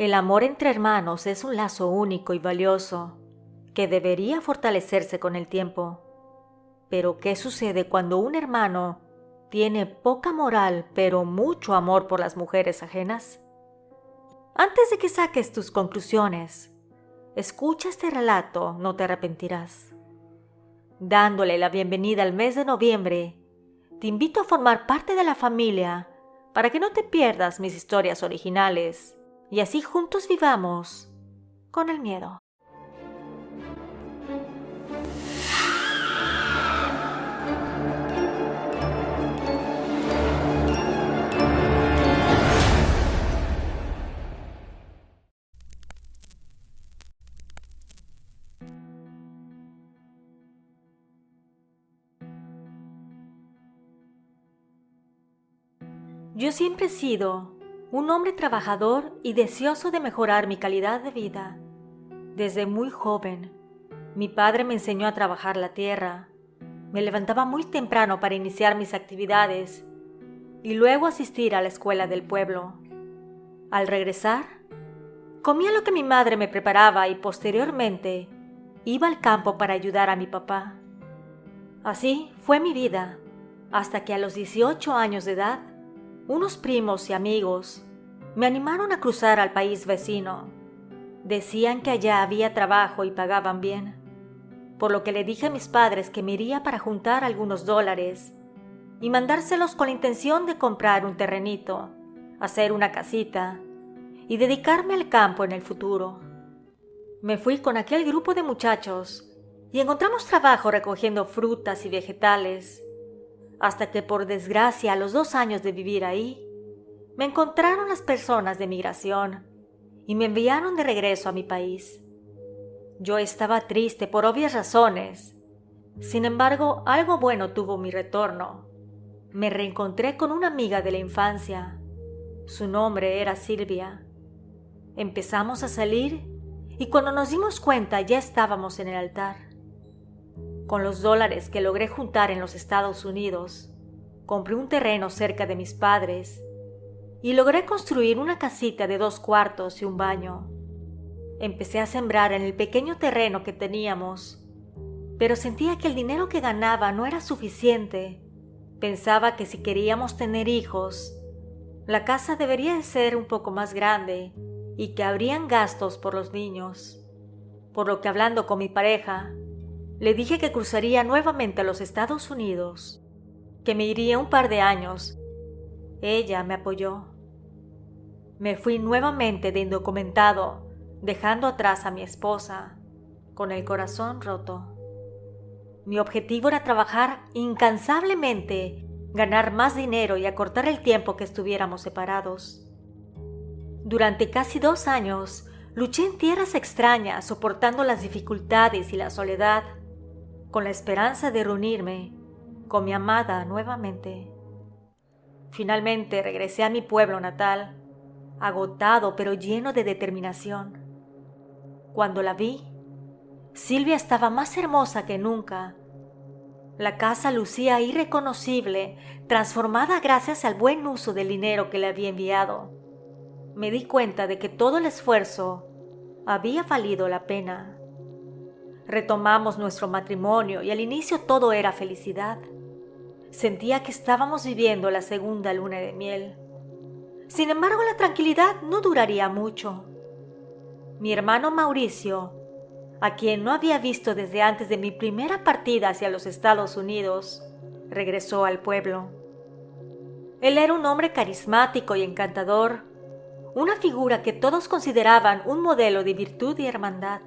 El amor entre hermanos es un lazo único y valioso que debería fortalecerse con el tiempo. Pero ¿qué sucede cuando un hermano tiene poca moral pero mucho amor por las mujeres ajenas? Antes de que saques tus conclusiones, escucha este relato, no te arrepentirás. Dándole la bienvenida al mes de noviembre, te invito a formar parte de la familia para que no te pierdas mis historias originales y así juntos vivamos con el miedo. Yo siempre he sido un hombre trabajador y deseoso de mejorar mi calidad de vida. Desde muy joven, mi padre me enseñó a trabajar la tierra. Me levantaba muy temprano para iniciar mis actividades y luego asistir a la escuela del pueblo. Al regresar, comía lo que mi madre me preparaba y posteriormente iba al campo para ayudar a mi papá. Así fue mi vida, hasta que a los 18 años de edad, unos primos y amigos me animaron a cruzar al país vecino. Decían que allá había trabajo y pagaban bien, por lo que le dije a mis padres que me iría para juntar algunos dólares y mandárselos con la intención de comprar un terrenito, hacer una casita y dedicarme al campo en el futuro. Me fui con aquel grupo de muchachos y encontramos trabajo recogiendo frutas y vegetales, hasta que por desgracia a los 2 años de vivir ahí, me encontraron las personas de migración y me enviaron de regreso a mi país. Yo estaba triste por obvias razones. Sin embargo, algo bueno tuvo mi retorno. Me reencontré con una amiga de la infancia. Su nombre era Silvia. Empezamos a salir y cuando nos dimos cuenta ya estábamos en el altar. Con los dólares que logré juntar en los Estados Unidos, compré un terreno cerca de mis padres y logré construir una casita de 2 cuartos y un baño. Empecé a sembrar en el pequeño terreno que teníamos, pero sentía que el dinero que ganaba no era suficiente. Pensaba que si queríamos tener hijos, la casa debería de ser un poco más grande y que habrían gastos por los niños. Por lo que hablando con mi pareja, le dije que cruzaría nuevamente a los Estados Unidos, que me iría un par de años. Ella me apoyó. Me fui nuevamente de indocumentado, dejando atrás a mi esposa, con el corazón roto. Mi objetivo era trabajar incansablemente, ganar más dinero y acortar el tiempo que estuviéramos separados. Durante casi 2 años, luché en tierras extrañas, soportando las dificultades y la soledad, con la esperanza de reunirme con mi amada nuevamente. Finalmente regresé a mi pueblo natal, agotado pero lleno de determinación. Cuando la vi, Silvia estaba más hermosa que nunca. La casa lucía irreconocible, transformada gracias al buen uso del dinero que le había enviado. Me di cuenta de que todo el esfuerzo había valido la pena. Retomamos nuestro matrimonio y al inicio todo era felicidad. Sentía que estábamos viviendo la segunda luna de miel. Sin embargo, la tranquilidad no duraría mucho. Mi hermano Mauricio, a quien no había visto desde antes de mi primera partida hacia los Estados Unidos, regresó al pueblo. Él era un hombre carismático y encantador, una figura que todos consideraban un modelo de virtud y hermandad.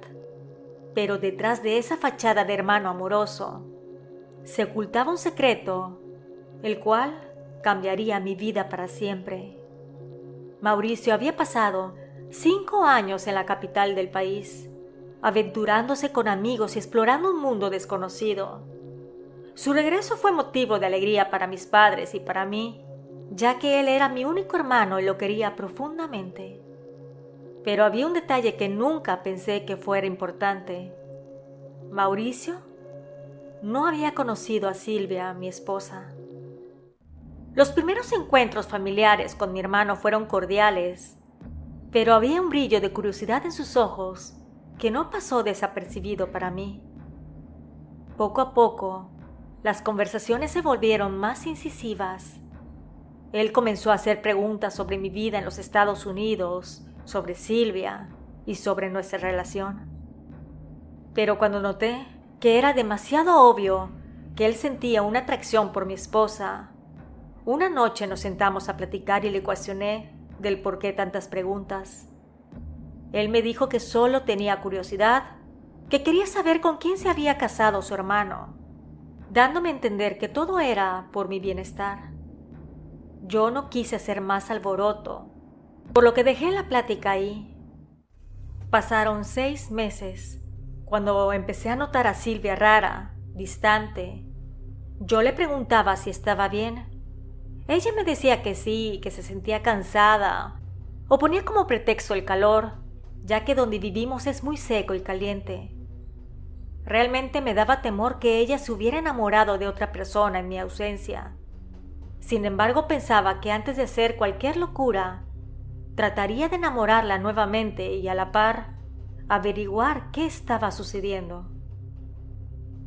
Pero detrás de esa fachada de hermano amoroso, se ocultaba un secreto, el cual cambiaría mi vida para siempre. Mauricio había pasado 5 años en la capital del país, aventurándose con amigos y explorando un mundo desconocido. Su regreso fue motivo de alegría para mis padres y para mí, ya que él era mi único hermano y lo quería profundamente. Pero había un detalle que nunca pensé que fuera importante. Mauricio no había conocido a Silvia, mi esposa. Los primeros encuentros familiares con mi hermano fueron cordiales, pero había un brillo de curiosidad en sus ojos que no pasó desapercibido para mí. Poco a poco, las conversaciones se volvieron más incisivas. Él comenzó a hacer preguntas sobre mi vida en los Estados Unidos, sobre Silvia y sobre nuestra relación. Pero cuando noté que era demasiado obvio que él sentía una atracción por mi esposa, una noche nos sentamos a platicar y le cuestioné del por qué tantas preguntas. Él me dijo que solo tenía curiosidad, que quería saber con quién se había casado su hermano, dándome a entender que todo era por mi bienestar. Yo no quise hacer más alboroto, por lo que dejé la plática ahí. Pasaron 6 meses, cuando empecé a notar a Silvia rara, distante. Yo le preguntaba si estaba bien. Ella me decía que sí, que se sentía cansada, o ponía como pretexto el calor, ya que donde vivimos es muy seco y caliente. Realmente me daba temor que ella se hubiera enamorado de otra persona en mi ausencia. Sin embargo, pensaba que antes de hacer cualquier locura, trataría de enamorarla nuevamente y a la par, averiguar qué estaba sucediendo.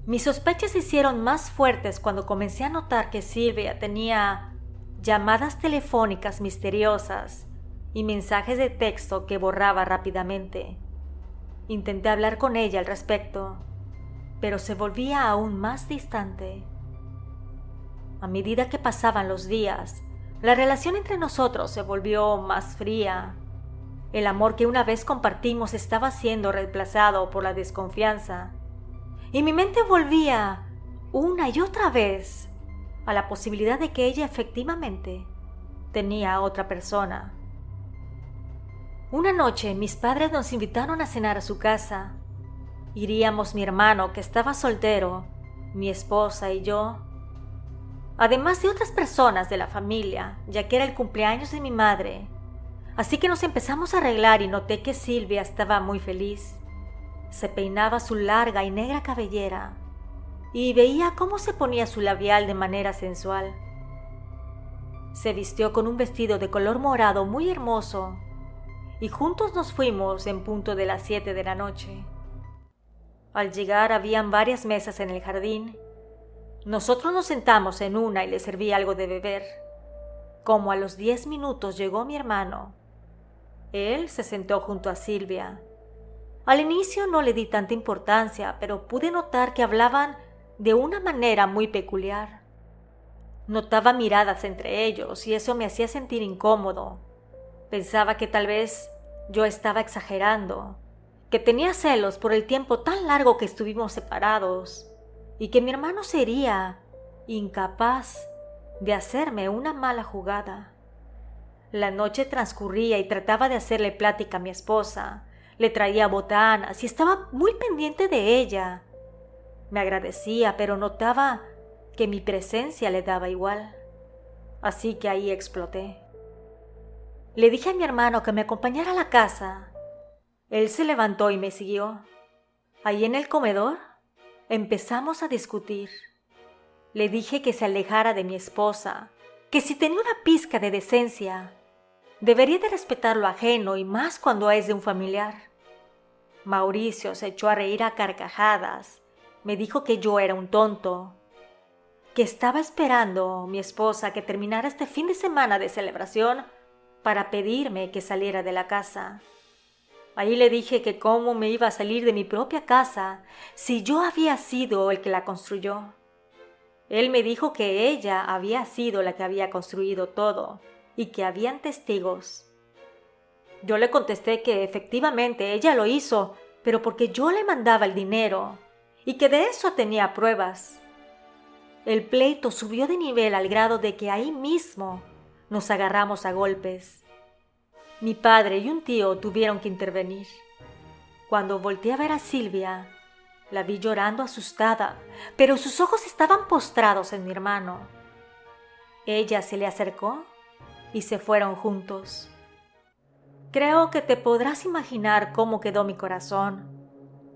Mis sospechas se hicieron más fuertes cuando comencé a notar que Silvia tenía llamadas telefónicas misteriosas y mensajes de texto que borraba rápidamente. Intenté hablar con ella al respecto, pero se volvía aún más distante. A medida que pasaban los días, la relación entre nosotros se volvió más fría. El amor que una vez compartimos estaba siendo reemplazado por la desconfianza, y mi mente volvía una y otra vez a la posibilidad de que ella efectivamente tenía a otra persona. Una noche mis padres nos invitaron a cenar a su casa. Iríamos mi hermano, que estaba soltero, mi esposa y yo, además de otras personas de la familia, ya que era el cumpleaños de mi madre. Así que nos empezamos a arreglar y noté que Silvia estaba muy feliz. Se peinaba su larga y negra cabellera y veía cómo se ponía su labial de manera sensual. Se vistió con un vestido de color morado muy hermoso y juntos nos fuimos en punto de las 7 de la noche. Al llegar habían varias mesas en el jardín. Nosotros nos sentamos en una y le serví algo de beber. Como a los 10 minutos llegó mi hermano. Él se sentó junto a Silvia. Al inicio no le di tanta importancia, pero pude notar que hablaban de una manera muy peculiar. Notaba miradas entre ellos y eso me hacía sentir incómodo. Pensaba que tal vez yo estaba exagerando, que tenía celos por el tiempo tan largo que estuvimos separados y que mi hermano sería incapaz de hacerme una mala jugada. La noche transcurría y trataba de hacerle plática a mi esposa. Le traía botanas y estaba muy pendiente de ella. Me agradecía, pero notaba que mi presencia le daba igual. Así que ahí exploté. Le dije a mi hermano que me acompañara a la casa. Él se levantó y me siguió. Ahí en el comedor empezamos a discutir. Le dije que se alejara de mi esposa, que si tenía una pizca de decencia, debería de respetar lo ajeno y más cuando es de un familiar. Mauricio se echó a reír a carcajadas. Me dijo que yo era un tonto, que estaba esperando mi esposa que terminara este fin de semana de celebración para pedirme que saliera de la casa. Ahí le dije que cómo me iba a salir de mi propia casa si yo había sido el que la construyó. Él me dijo que ella había sido la que había construido todo y que habían testigos. Yo le contesté que efectivamente ella lo hizo, pero porque yo le mandaba el dinero y que de eso tenía pruebas. El pleito subió de nivel al grado de que ahí mismo nos agarramos a golpes. Mi padre y un tío tuvieron que intervenir. Cuando volteé a ver a Silvia, la vi llorando asustada, pero sus ojos estaban postrados en mi hermano. Ella se le acercó y se fueron juntos. Creo que te podrás imaginar cómo quedó mi corazón,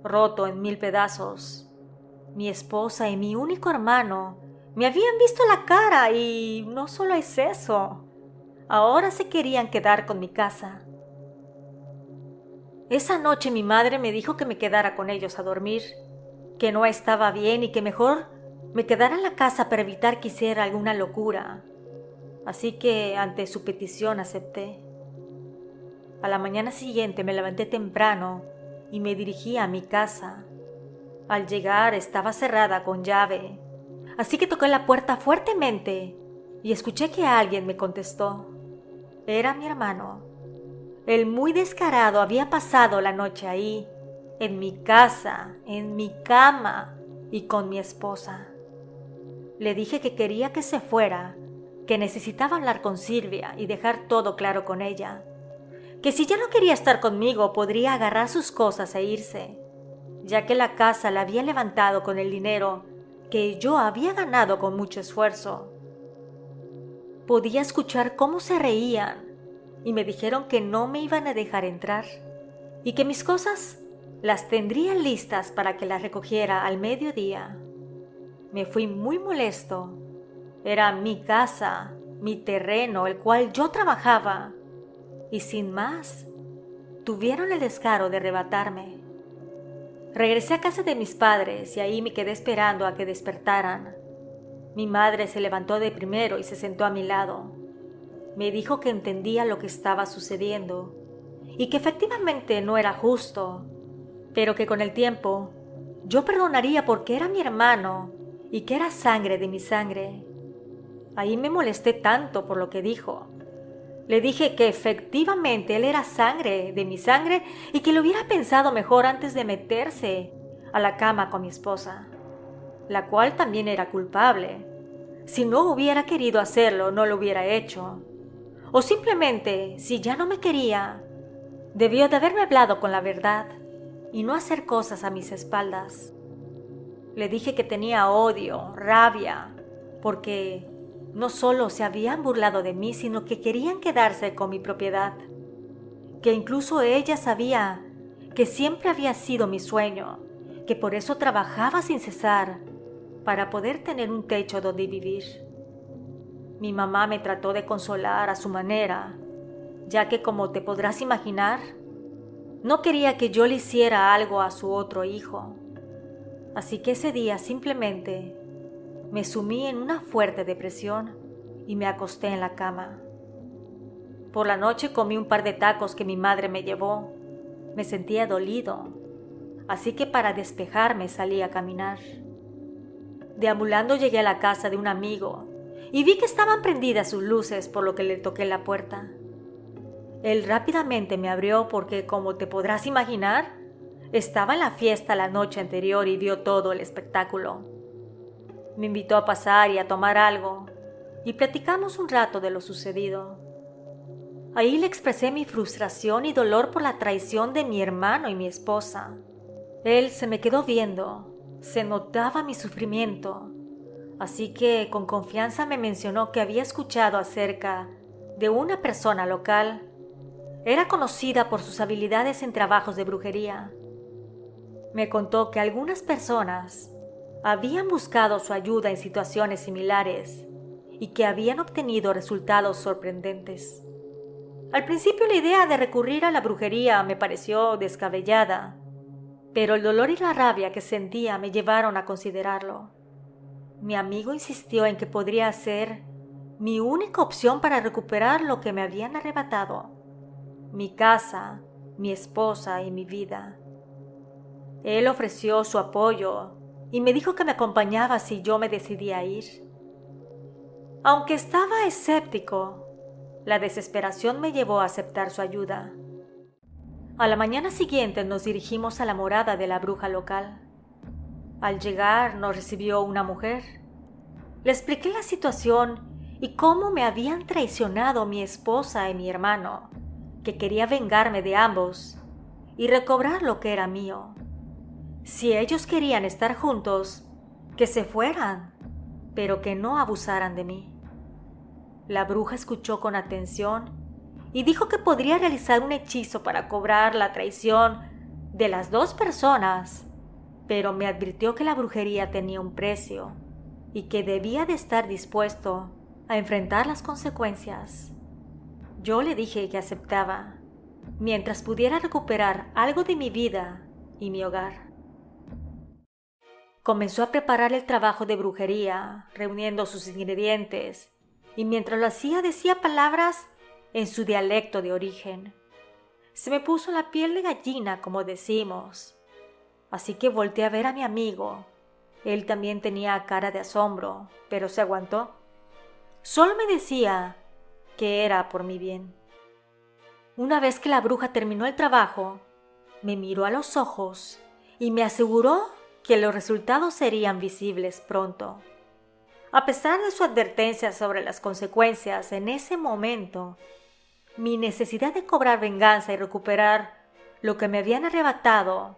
roto en 1000 pedazos. Mi esposa y mi único hermano me habían visto la cara y no solo es eso, ahora se querían quedar con mi casa. Esa noche mi madre me dijo que me quedara con ellos a dormir, que no estaba bien y que mejor me quedara en la casa para evitar que hiciera alguna locura. Así que ante su petición acepté. A la mañana siguiente me levanté temprano y me dirigí a mi casa. Al llegar estaba cerrada con llave, así que toqué la puerta fuertemente y escuché que alguien me contestó. Era mi hermano. El muy descarado había pasado la noche ahí, en mi casa, en mi cama y con mi esposa. Le dije que quería que se fuera, que necesitaba hablar con Silvia y dejar todo claro con ella, que si ya no quería estar conmigo podría agarrar sus cosas e irse, ya que la casa la había levantado con el dinero que yo había ganado con mucho esfuerzo. Podía escuchar cómo se reían y me dijeron que no me iban a dejar entrar y que mis cosas las tendrían listas para que las recogiera al mediodía. Me fui muy molesto. Era mi casa, mi terreno, el cual yo trabajaba, y sin más, tuvieron el descaro de arrebatarme. Regresé a casa de mis padres y ahí me quedé esperando a que despertaran. Mi madre se levantó de primero y se sentó a mi lado. Me dijo que entendía lo que estaba sucediendo y que efectivamente no era justo, pero que con el tiempo yo perdonaría porque era mi hermano y que era sangre de mi sangre. Ahí me molesté tanto por lo que dijo. Le dije que efectivamente él era sangre de mi sangre y que lo hubiera pensado mejor antes de meterse a la cama con mi esposa, la cual también era culpable. Si no hubiera querido hacerlo, no lo hubiera hecho. O simplemente, si ya no me quería, debió de haberme hablado con la verdad y no hacer cosas a mis espaldas. Le dije que tenía odio, rabia, porque no solo se habían burlado de mí, sino que querían quedarse con mi propiedad. Que incluso ella sabía que siempre había sido mi sueño, que por eso trabajaba sin cesar para poder tener un techo donde vivir. Mi mamá me trató de consolar a su manera, ya que como te podrás imaginar, no quería que yo le hiciera algo a su otro hijo. Así que ese día simplemente me sumí en una fuerte depresión y me acosté en la cama. Por la noche comí un par de tacos que mi madre me llevó. Me sentía dolido, así que para despejarme salí a caminar. Deambulando llegué a la casa de un amigo y vi que estaban prendidas sus luces, por lo que le toqué la puerta. Él rápidamente me abrió porque, como te podrás imaginar, estaba en la fiesta la noche anterior y vio todo el espectáculo. Me invitó a pasar y a tomar algo y platicamos un rato de lo sucedido. Ahí le expresé mi frustración y dolor por la traición de mi hermano y mi esposa. Él se me quedó viendo, se notaba mi sufrimiento, así que con confianza me mencionó que había escuchado acerca de una persona local. Era conocida por sus habilidades en trabajos de brujería. Me contó que algunas personas habían buscado su ayuda en situaciones similares y que habían obtenido resultados sorprendentes. Al principio la idea de recurrir a la brujería me pareció descabellada, pero el dolor y la rabia que sentía me llevaron a considerarlo. Mi amigo insistió en que podría ser mi única opción para recuperar lo que me habían arrebatado: mi casa, mi esposa y mi vida. Él ofreció su apoyo y me dijo que me acompañaba si yo me decidía a ir. Aunque estaba escéptico, la desesperación me llevó a aceptar su ayuda. A la mañana siguiente nos dirigimos a la morada de la bruja local. Al llegar nos recibió una mujer. Le expliqué la situación y cómo me habían traicionado mi esposa y mi hermano, que quería vengarme de ambos y recobrar lo que era mío. Si ellos querían estar juntos, que se fueran, pero que no abusaran de mí. La bruja escuchó con atención y dijo que podría realizar un hechizo para cobrar la traición de las dos personas, pero me advirtió que la brujería tenía un precio y que debía de estar dispuesto a enfrentar las consecuencias. Yo le dije que aceptaba, mientras pudiera recuperar algo de mi vida y mi hogar. Comenzó a preparar el trabajo de brujería, reuniendo sus ingredientes, y mientras lo hacía decía palabras en su dialecto de origen. Se me puso la piel de gallina, como decimos. Así que volteé a ver a mi amigo. Él también tenía cara de asombro, pero se aguantó. Solo me decía que era por mi bien. Una vez que la bruja terminó el trabajo, me miró a los ojos y me aseguró que los resultados serían visibles pronto. A pesar de su advertencia sobre las consecuencias en ese momento, mi necesidad de cobrar venganza y recuperar lo que me habían arrebatado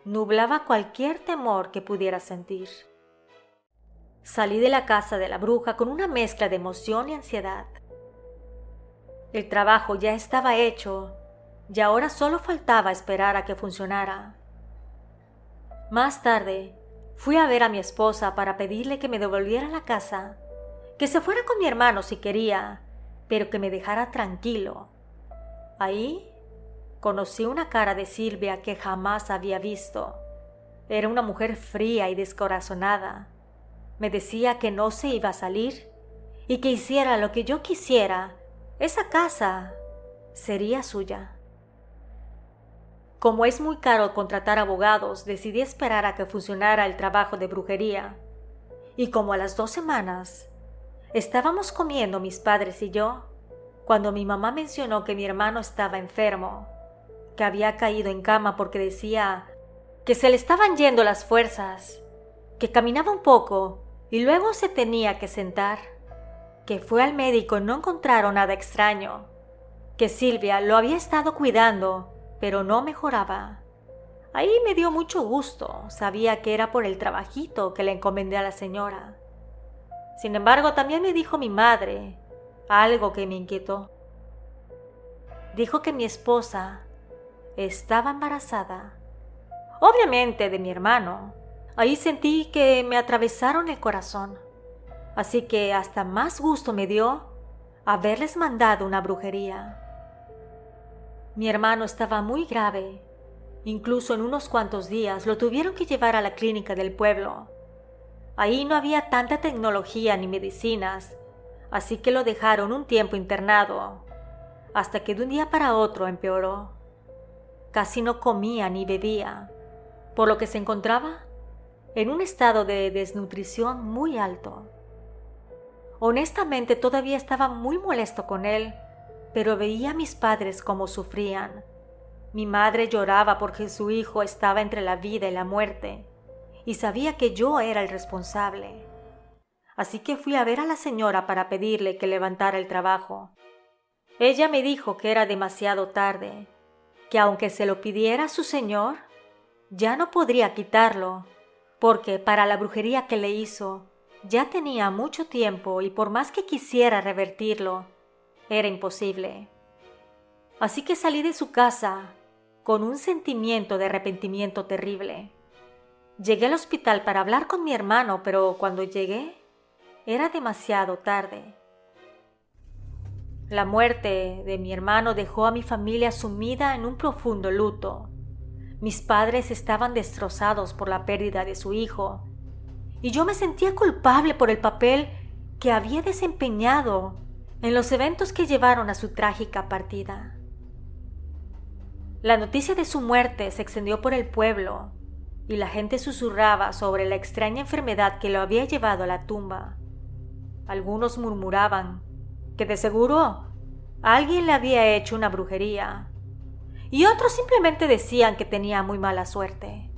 nublaba cualquier temor que pudiera sentir. Salí de la casa de la bruja con una mezcla de emoción y ansiedad. El trabajo ya estaba hecho y ahora solo faltaba esperar a que funcionara. Más tarde, fui a ver a mi esposa para pedirle que me devolviera la casa, que se fuera con mi hermano si quería, pero que me dejara tranquilo. Ahí conocí una cara de Silvia que jamás había visto. Era una mujer fría y descorazonada. Me decía que no se iba a salir y que hiciera lo que yo quisiera. Esa casa sería suya. Como es muy caro contratar abogados, decidí esperar a que funcionara el trabajo de brujería. Y como a las 2 semanas, estábamos comiendo mis padres y yo, cuando mi mamá mencionó que mi hermano estaba enfermo, que había caído en cama porque decía que se le estaban yendo las fuerzas, que caminaba un poco y luego se tenía que sentar, que fue al médico y no encontraron nada extraño, que Silvia lo había estado cuidando, pero no mejoraba. Ahí me dio mucho gusto, sabía que era por el trabajito que le encomendé a la señora. Sin embargo, también me dijo mi madre algo que me inquietó. Dijo que mi esposa estaba embarazada, obviamente de mi hermano. Ahí sentí que me atravesaron el corazón, así que hasta más gusto me dio haberles mandado una brujería. Mi hermano estaba muy grave. Incluso en unos cuantos días lo tuvieron que llevar a la clínica del pueblo. Ahí no había tanta tecnología ni medicinas, así que lo dejaron un tiempo internado, hasta que de un día para otro empeoró. Casi no comía ni bebía, por lo que se encontraba en un estado de desnutrición muy alto. Honestamente todavía estaba muy molesto con él, pero veía a mis padres cómo sufrían. Mi madre lloraba porque su hijo estaba entre la vida y la muerte, y sabía que yo era el responsable. Así que fui a ver a la señora para pedirle que levantara el trabajo. Ella me dijo que era demasiado tarde, que aunque se lo pidiera a su señor, ya no podría quitarlo, porque para la brujería que le hizo ya tenía mucho tiempo y por más que quisiera revertirlo, era imposible. Así que salí de su casa con un sentimiento de arrepentimiento terrible. Llegué al hospital para hablar con mi hermano, pero cuando llegué era demasiado tarde. La muerte de mi hermano dejó a mi familia sumida en un profundo luto. Mis padres estaban destrozados por la pérdida de su hijo, y yo me sentía culpable por el papel que había desempeñado en los eventos que llevaron a su trágica partida. La noticia de su muerte se extendió por el pueblo, y la gente susurraba sobre la extraña enfermedad que lo había llevado a la tumba. Algunos murmuraban que de seguro alguien le había hecho una brujería, y otros simplemente decían que tenía muy mala suerte.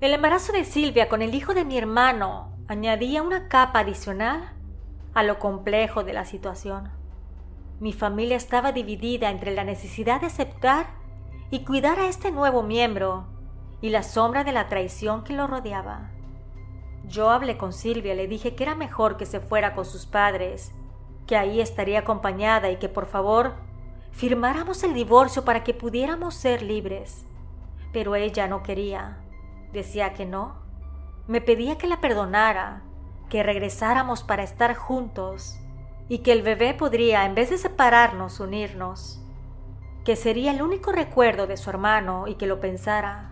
El embarazo de Silvia con el hijo de mi hermano añadía una capa adicional a lo complejo de la situación. Mi familia estaba dividida entre la necesidad de aceptar y cuidar a este nuevo miembro y la sombra de la traición que lo rodeaba. Yo hablé con Silvia, le dije que era mejor que se fuera con sus padres, que ahí estaría acompañada y que por favor firmáramos el divorcio para que pudiéramos ser libres. Pero ella no quería, decía que no. Me pedía que la perdonara, que regresáramos para estar juntos y que el bebé podría, en vez de separarnos, unirnos. que sería el único recuerdo de su hermano y que lo pensara.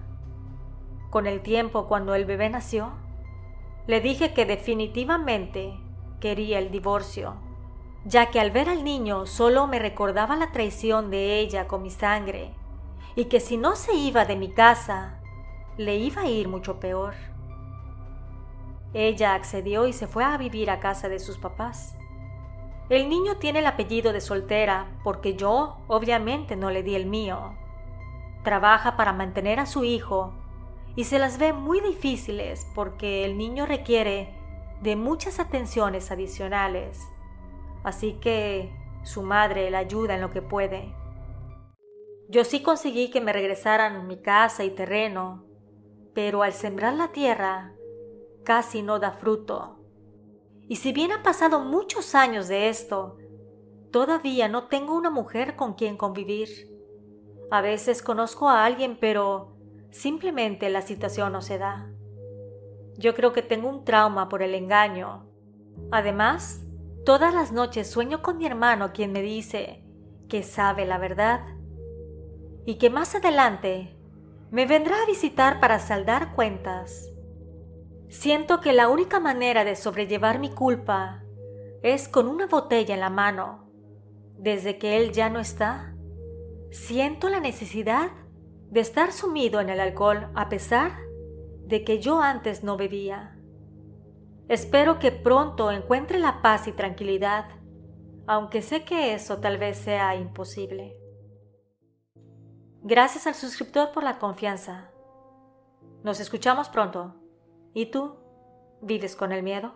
Con el tiempo, cuando el bebé nació, le dije que definitivamente quería el divorcio, ya que al ver al niño solo me recordaba la traición de ella con mi sangre, y que si no se iba de mi casa, le iba a ir mucho peor. Ella accedió y se fue a vivir a casa de sus papás. El niño tiene el apellido de soltera porque yo, obviamente, no le di el mío. Trabaja para mantener a su hijo y se las ve muy difíciles porque el niño requiere de muchas atenciones adicionales. Así que su madre la ayuda en lo que puede. Yo sí conseguí que me regresaran mi casa y terreno, pero al sembrar la tierra casi no da fruto. Y si bien han pasado muchos años de esto, todavía no tengo una mujer con quien convivir. A veces conozco a alguien, pero simplemente la situación no se da. Yo creo que tengo un trauma por el engaño. Además, todas las noches sueño con mi hermano, quien me dice que sabe la verdad y que más adelante me vendrá a visitar para saldar cuentas. Siento que la única manera de sobrellevar mi culpa es con una botella en la mano. Desde que él ya no está, siento la necesidad de estar sumido en el alcohol a pesar de que yo antes no bebía. Espero que pronto encuentre la paz y tranquilidad, aunque sé que eso tal vez sea imposible. Gracias al suscriptor por la confianza. Nos escuchamos pronto. ¿Y tú? ¿Vives con el miedo?